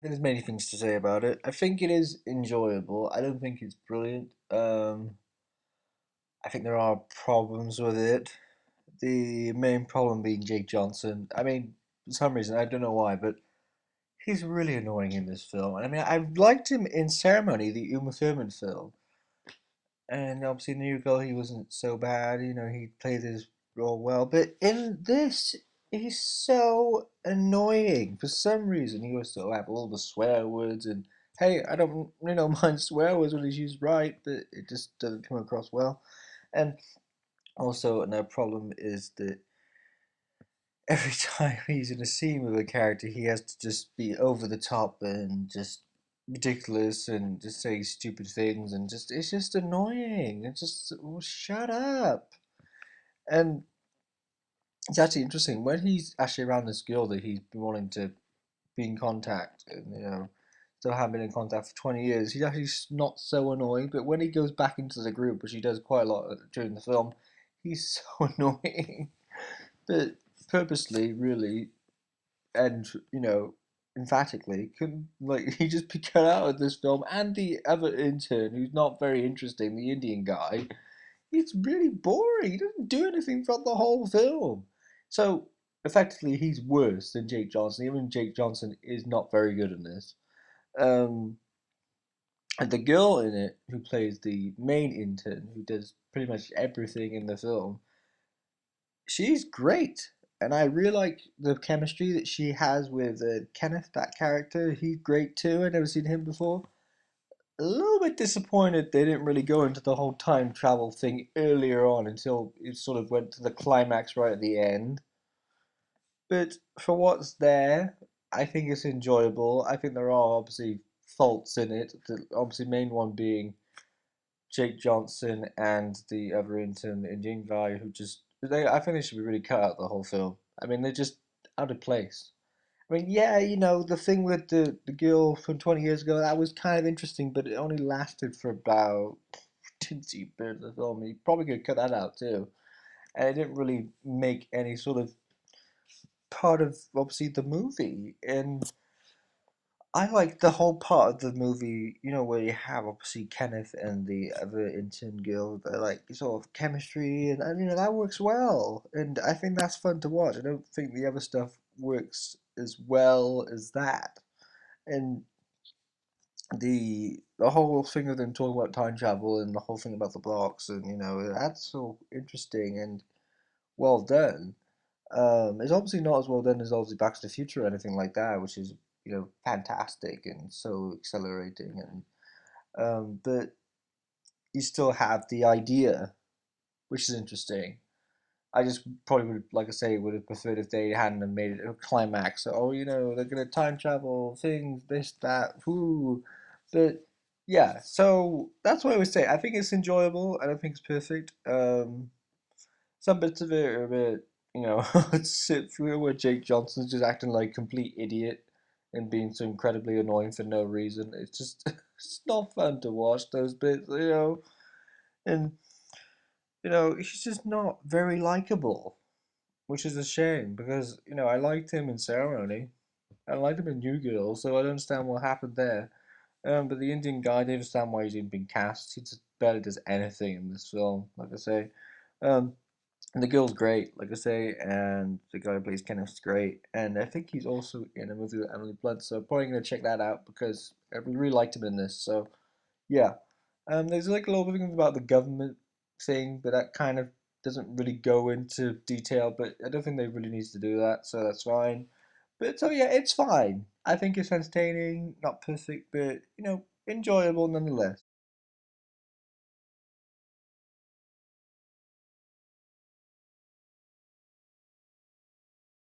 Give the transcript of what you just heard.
There's many things to say about it. I think it is enjoyable. I don't think it's brilliant. I think there are problems with it. The main problem being Jake Johnson. I mean, for some reason, I don't know why, but he's really annoying in this film. I mean, I liked him in Ceremony, the Uma Thurman film, and obviously in New Girl he wasn't so bad. He played his role well, but in this he's so annoying. For some reason, he was to have all the swear words and hey, I don't mind swear words when he's used right, but it just doesn't come across well. And also another problem is that every time he's in a scene with a character, he has to just be over the top and just ridiculous and just say stupid things and just it's just annoying. It's just shut up. And it's actually interesting when he's actually around this girl that he's been wanting to be in contact and still haven't been in contact for 20 years. He's actually not so annoying, but when he goes back into the group, which he does quite a lot during the film, he's so annoying. But purposely, really, and emphatically couldn't like he just be cut out of this film. And the other intern who's not very interesting, the Indian guy, he's really boring. He doesn't do anything throughout the whole film. So effectively he's worse than Jake Johnson. Even Jake Johnson is not very good in this. um and the girl in it who plays the main intern, who does pretty much everything in the film, she's great. And I really like the chemistry that she has with Kenneth, that character. He's great too. I've never seen him before. A little bit disappointed they didn't really go into the whole time travel thing earlier on until it sort of went to the climax right at the end. But for what's there, I think it's enjoyable. I think there are obviously faults in it. The obviously main one being Jake Johnson and the other intern, the Indian guy, who just I think they should be really cut out the whole film. I mean, they're just out of place. I mean, yeah, the thing with the girl from 20 years ago, that was kind of interesting, but it only lasted for about didn't see bit of the film. You probably could cut that out too. And it didn't really make any sort of part of obviously the movie. And I like the whole part of the movie, where you have obviously Kenneth and the other intern girl, they're like sort of chemistry, and that works well, and I think that's fun to watch. I don't think the other stuff works as well as that, and the whole thing of them talking about time travel and the whole thing about the blocks, and that's so interesting and well done. It's obviously not as well done as obviously Back to the Future or anything like that, which is fantastic and so accelerating, and but you still have the idea, which is interesting. I just probably would, like I say, would have preferred if they hadn't have made it a climax. So, oh, they're gonna time travel, things, this, that, whoo. But yeah, so that's what I would say. I think it's enjoyable. I don't think it's perfect. Some bits of it are a bit, sit through where Jake Johnson's just acting like a complete idiot and being so incredibly annoying for no reason. It's just, it's not fun to watch those bits. And, he's just not very likable, which is a shame because, I liked him in Ceremony. I liked him in New Girl, so I don't understand what happened there. But the Indian guy, I don't understand why he's even been cast. He just barely does anything in this film, like I say. Um, and the girl's great, like I say, and the guy who plays Kenneth's great. And I think he's also in a movie with Emily Blunt, so I'm probably gonna check that out because I really liked him in this. So yeah, there's like a lot of things about the government thing, but that kind of doesn't really go into detail. But I don't think they really needs to do that, so that's fine. But so yeah, it's fine. I think it's entertaining, not perfect, but enjoyable nonetheless.